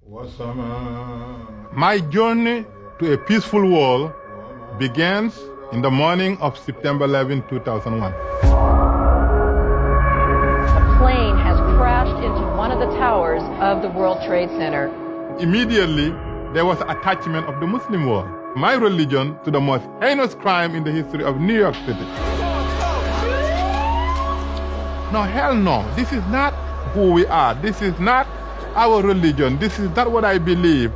My journey to a peaceful world begins in the morning of September 11, 2001. A plane has crashed into one of the towers of the World Trade Center. Immediately, there was attachment of the Muslim world, my religion, to the most heinous crime in the history of New York City. No, hell no. This is not who we are. This is not our religion. This is not what I believe.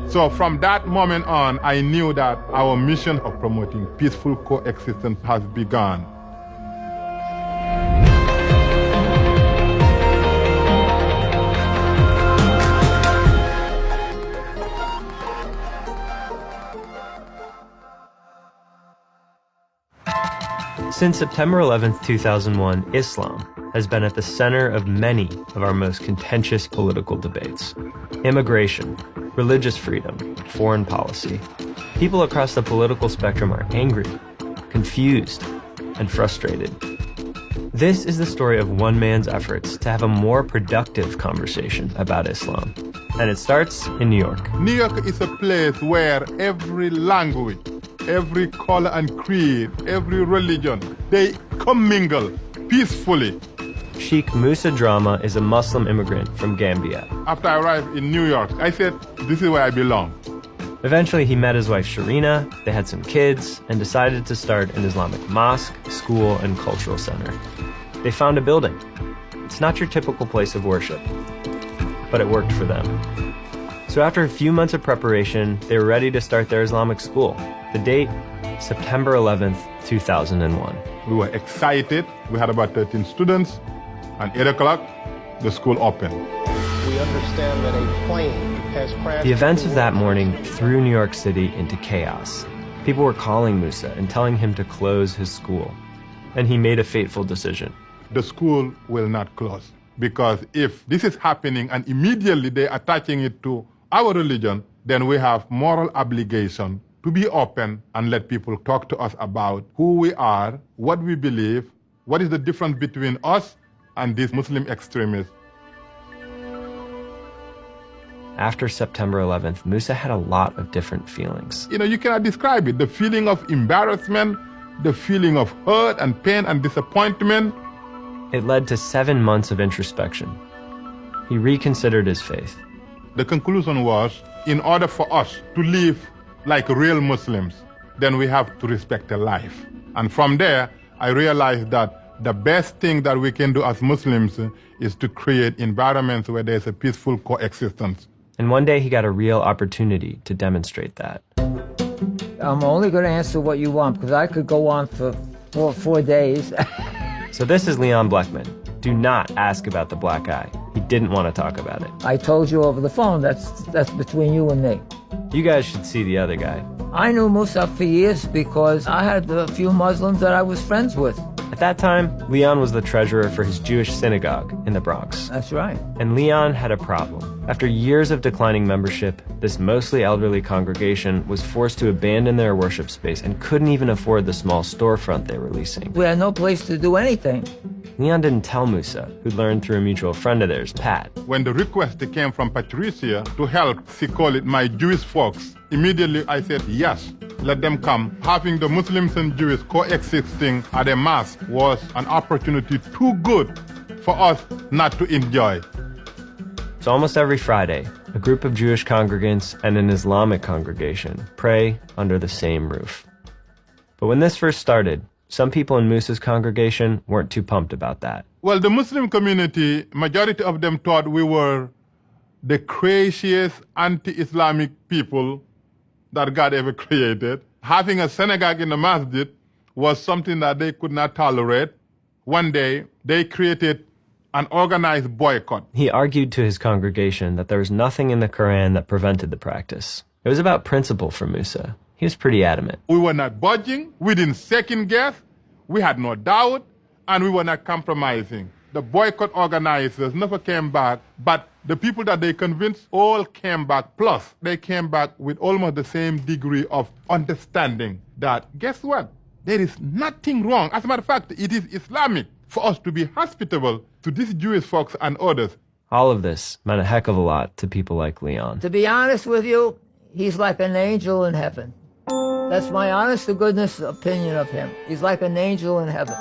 So from that moment on, I knew that our mission of promoting peaceful coexistence has begun. Since September 11, 2001, Islam has been at the center of many of our most contentious political debates. Immigration, religious freedom, foreign policy. People across the political spectrum are angry, confused, and frustrated. This is the story of one man's efforts to have a more productive conversation about Islam. And it starts in New York. New York is a place where every language, every color and creed, every religion, they commingle peacefully. Sheikh Musa Drama is a Muslim immigrant from Gambia. After I arrived in New York, I said, this is where I belong. Eventually, he met his wife Sharina, they had some kids, and decided to start an Islamic mosque, school, and cultural center. They found a building. It's not your typical place of worship, but it worked for them. So after a few months of preparation, they were ready to start their Islamic school. The date, September 11th, 2001. We were excited. We had about 13 students. And 8 o'clock, the school opened. We understand that a plane has crashed. The events of that morning threw New York City into chaos. People were calling Musa and telling him to close his school. And he made a fateful decision. The school will not close. Because if this is happening and immediately they're attaching it to our religion, then we have moral obligation to be open and let people talk to us about who we are, what we believe, what is the difference between us and these Muslim extremists. After September 11th, Musa had a lot of different feelings. You cannot describe it. The feeling of embarrassment, the feeling of hurt and pain and disappointment. It led to 7 months of introspection. He reconsidered his faith. The conclusion was, in order for us to live like real Muslims, then we have to respect their life. And from there, I realized that the best thing that we can do as Muslims is to create environments where there's a peaceful coexistence. And one day he got a real opportunity to demonstrate that. I'm only going to answer what you want, because I could go on for four days. So this is Leon Bleckman. Do not ask about the black eye. He didn't want to talk about it. I told you over the phone, that's between you and me. You guys should see the other guy. I knew Musa for years because I had a few Muslims that I was friends with. At that time, Leon was the treasurer for his Jewish synagogue in the Bronx. That's right. And Leon had a problem. After years of declining membership, this mostly elderly congregation was forced to abandon their worship space and couldn't even afford the small storefront they were leasing. We had no place to do anything. Leon didn't tell Musa, who'd learned through a mutual friend of theirs, Pat. When the request came from Patricia to help, she called it my Jewish folks. Immediately I said, yes, let them come. Having the Muslims and Jews coexisting at a mosque was an opportunity too good for us not to enjoy. So almost every Friday, a group of Jewish congregants and an Islamic congregation pray under the same roof. But when this first started, some people in Musa's congregation weren't too pumped about that. Well, the Muslim community, majority of them thought we were the craziest anti-Islamic people that God ever created. Having a synagogue in the masjid was something that they could not tolerate. One day, they created an organized boycott. He argued to his congregation that there was nothing in the Quran that prevented the practice. It was about principle for Musa. He was pretty adamant. We were not budging, we didn't second guess, we had no doubt, and we were not compromising. The boycott organizers never came back, but the people that they convinced all came back. Plus, they came back with almost the same degree of understanding that, guess what? There is nothing wrong. As a matter of fact, it is Islamic for us to be hospitable to these Jewish folks and others. All of this meant a heck of a lot to people like Leon. To be honest with you, he's like an angel in heaven. That's my honest to goodness opinion of him. He's like an angel in heaven.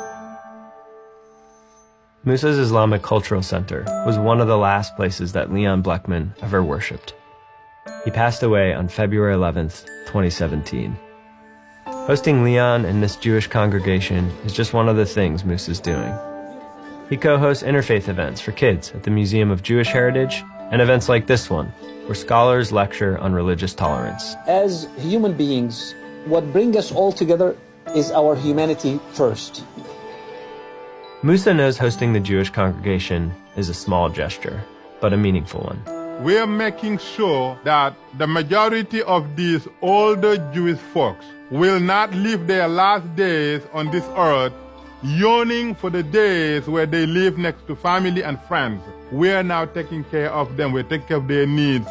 Musa's Islamic Cultural Center was one of the last places that Leon Bleckman ever worshipped. He passed away on February 11th, 2017. Hosting Leon and this Jewish congregation is just one of the things Musa's doing. He co-hosts interfaith events for kids at the Museum of Jewish Heritage and events like this one, where scholars lecture on religious tolerance. As human beings, what brings us all together is our humanity first. Musa knows hosting the Jewish congregation is a small gesture, but a meaningful one. We're making sure that the majority of these older Jewish folks will not live their last days on this earth yearning for the days where they live next to family and friends. We're now taking care of them. We're taking care of their needs.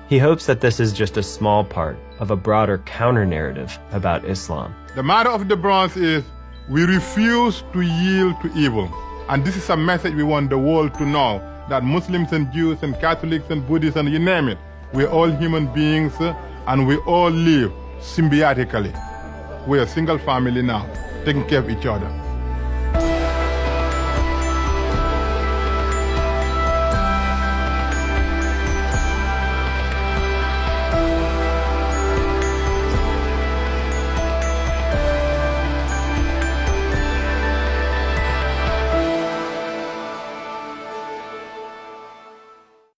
He hopes that this is just a small part of a broader counter-narrative about Islam. The matter of the bronze is we refuse to yield to evil. And this is a message we want the world to know, that Muslims and Jews and Catholics and Buddhists and you name it, we're all human beings and we all live symbiotically. We're a single family now, taking care of each other.